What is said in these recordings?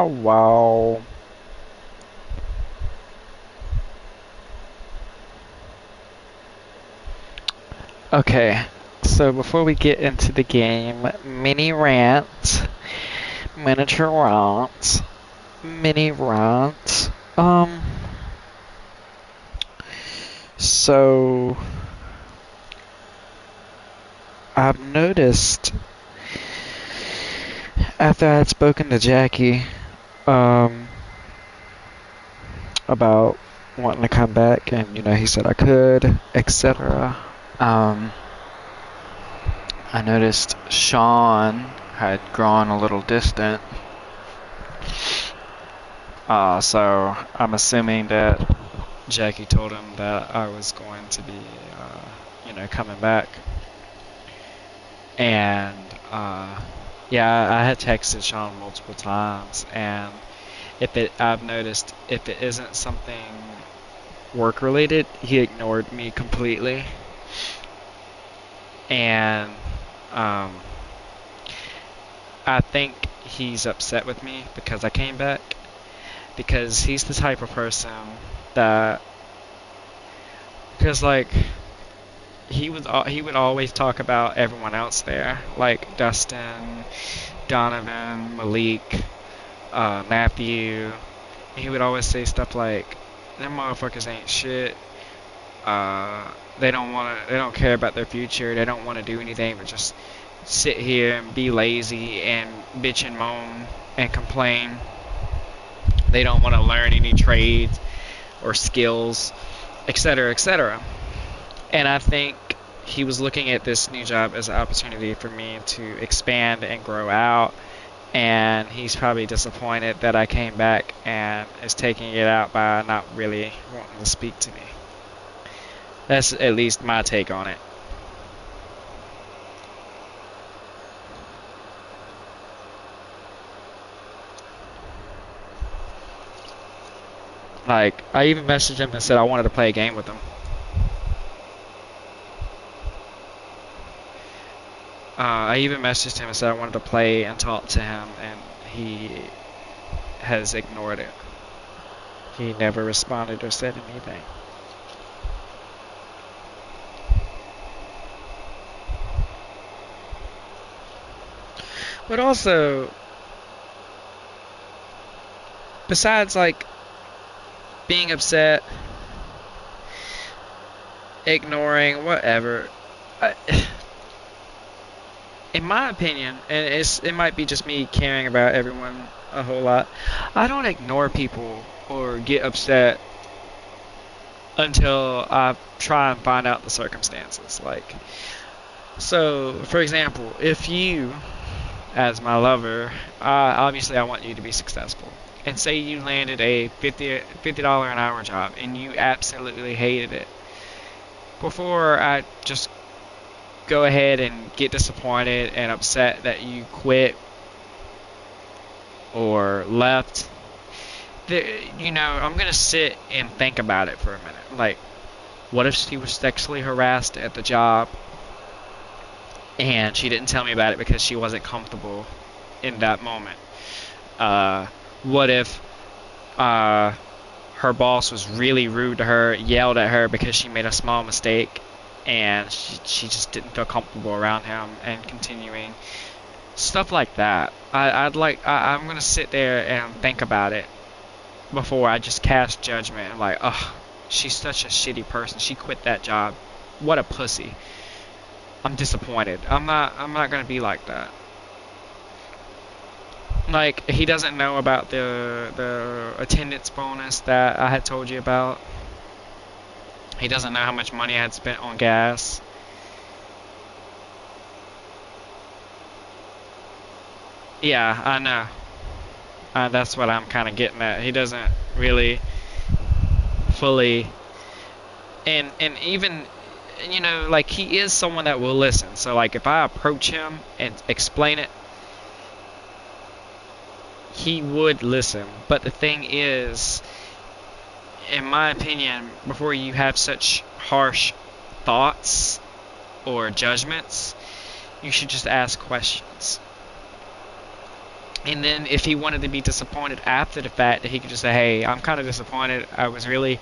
Oh, wow. Okay, so before we get into the game, mini rant, miniature rant, mini rant. So I've noticed after I had spoken to Jackie, um, about wanting to come back, and he said I could, etc. Um, I noticed Sean had grown a little distant. So I'm assuming that Jackie told him that I was going to be, coming back. And, yeah, I had texted Sean multiple times, and I've noticed if it isn't something work related, he ignored me completely. And, um, I think he's upset with me because I came back. Because he's the type of person that, because like he would always talk about everyone else there, like Dustin, Donovan, Malik, Matthew. He would always say stuff like, "Them motherfuckers ain't shit. They don't care about their future. They don't want to do anything but just sit here and be lazy and bitch and moan and complain. They don't want to learn any trades or skills, etc., etc." And I think he was looking at this new job as an opportunity for me to expand and grow out. And he's probably disappointed that I came back and is taking it out by not really wanting to speak to me. That's at least my take on it. Like, I even messaged him and said I wanted to play a game with him. I even messaged him and said I wanted to play and talk to him, and he has ignored it. He never responded or said anything. But also, besides like being upset, ignoring, whatever, I, in my opinion, and it might be just me caring about everyone a whole lot, I don't ignore people or get upset until I try and find out the circumstances. Like, so for example, if you, as my lover, obviously I want you to be successful. And say you landed a $50 an hour job and you absolutely hated it. Before I just go ahead and get disappointed and upset that you quit or left, I'm gonna sit and think about it for a minute. Like, what if she was sexually harassed at the job and she didn't tell me about it because she wasn't comfortable in that moment? What if her boss was really rude to her, yelled at her because she made a small mistake, and she just didn't feel comfortable around him and continuing? Stuff like that. I'm gonna sit there and think about it before I just cast judgment and like, oh, she's such a shitty person. She quit that job. What a pussy. I'm disappointed. I'm not gonna be like that. Like, he doesn't know about the attendance bonus that I had told you about. He doesn't know how much money I had spent on gas. Yeah, I know. That's what I'm kind of getting at. He doesn't really fully, and even, like, he is someone that will listen. So like, if I approach him and explain it, he would listen. But the thing is, in my opinion, before you have such harsh thoughts or judgments, you should just ask questions. And then if he wanted to be disappointed after the fact, that he could just say, "Hey, I'm kind of disappointed. I was really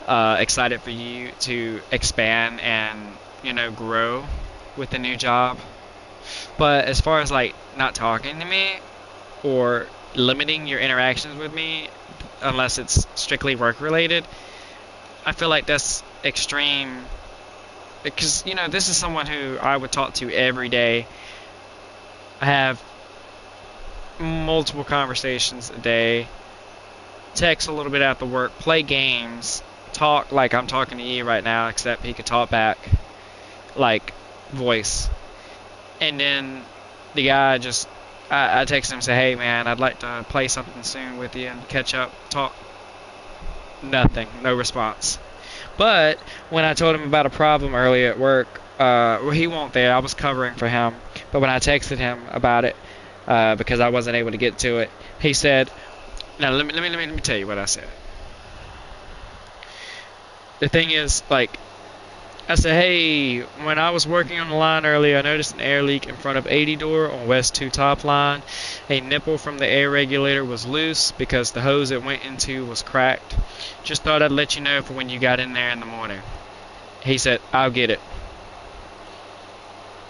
excited for you to expand and grow with the new job. But as far as like not talking to me or limiting your interactions with me, unless it's strictly work related, I feel like that's extreme. Because this is someone who I would talk to every day. I have multiple conversations a day, text a little bit after work, play games, talk like I'm talking to you right now, except he could talk back like voice. And then the guy just, I text him and say, "Hey man, I'd like to play something soon with you and catch up, talk." Nothing, no response. But when I told him about a problem earlier at work, well, he wasn't there. I was covering for him. But when I texted him about it, because I wasn't able to get to it, he said, "Now let me tell you what I said." The thing is, like, I said, "Hey, when I was working on the line earlier, I noticed an air leak in front of 80 door on West 2 top line. A nipple from the air regulator was loose because the hose it went into was cracked. Just thought I'd let you know for when you got in there in the morning." He said, "I'll get it."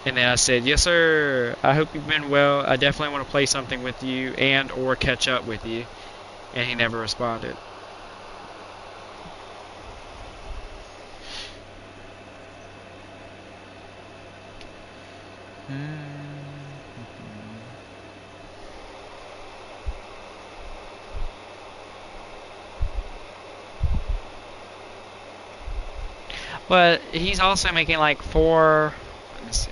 And then I said, "Yes, sir. I hope you've been well. I definitely want to play something with you and or catch up with you." And he never responded. But he's also making like let me see.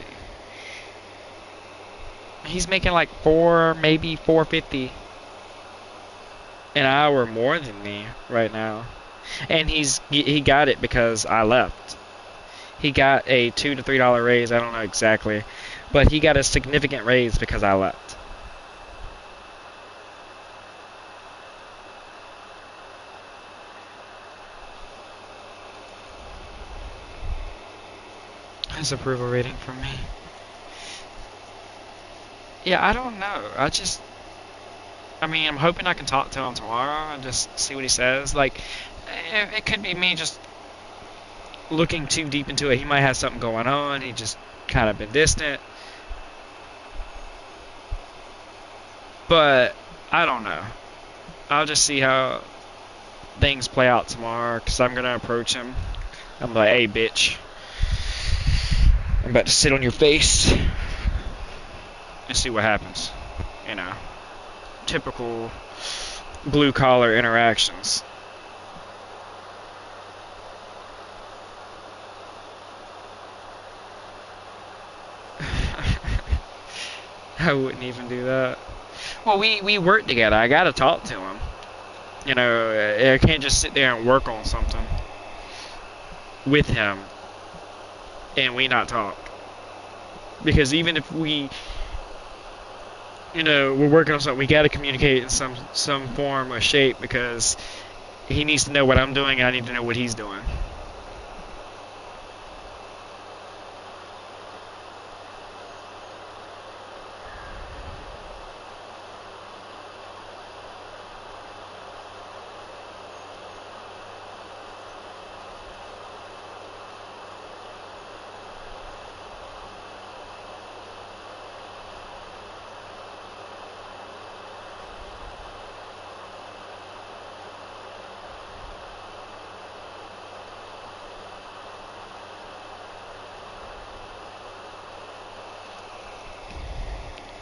He's making like maybe 450 an hour more than me right now. And he got it because I left. He got a $2 to $3 raise. I don't know exactly, but he got a significant raise because I left. His approval rating from me. Yeah, I don't know. I mean, I'm hoping I can talk to him tomorrow and just see what he says. Like, it could be me just looking too deep into it. He might have something going on. He just kind of been distant. But I don't know. I'll just see how things play out tomorrow, because I'm going to approach him. I'm like, "Hey, bitch. I'm about to sit on your face." And see what happens. Typical blue collar interactions. I wouldn't even do that. Well, we work together. I gotta talk to him. I can't just sit there and work on something with him and we not talk. Because even if we're working on something, we gotta communicate in some form or shape, because he needs to know what I'm doing and I need to know what he's doing.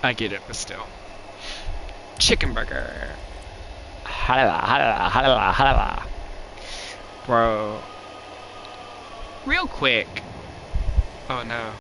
I get it, but still. Chicken burger. Halala, halala, halala, halala. Bro. Real quick. Oh no.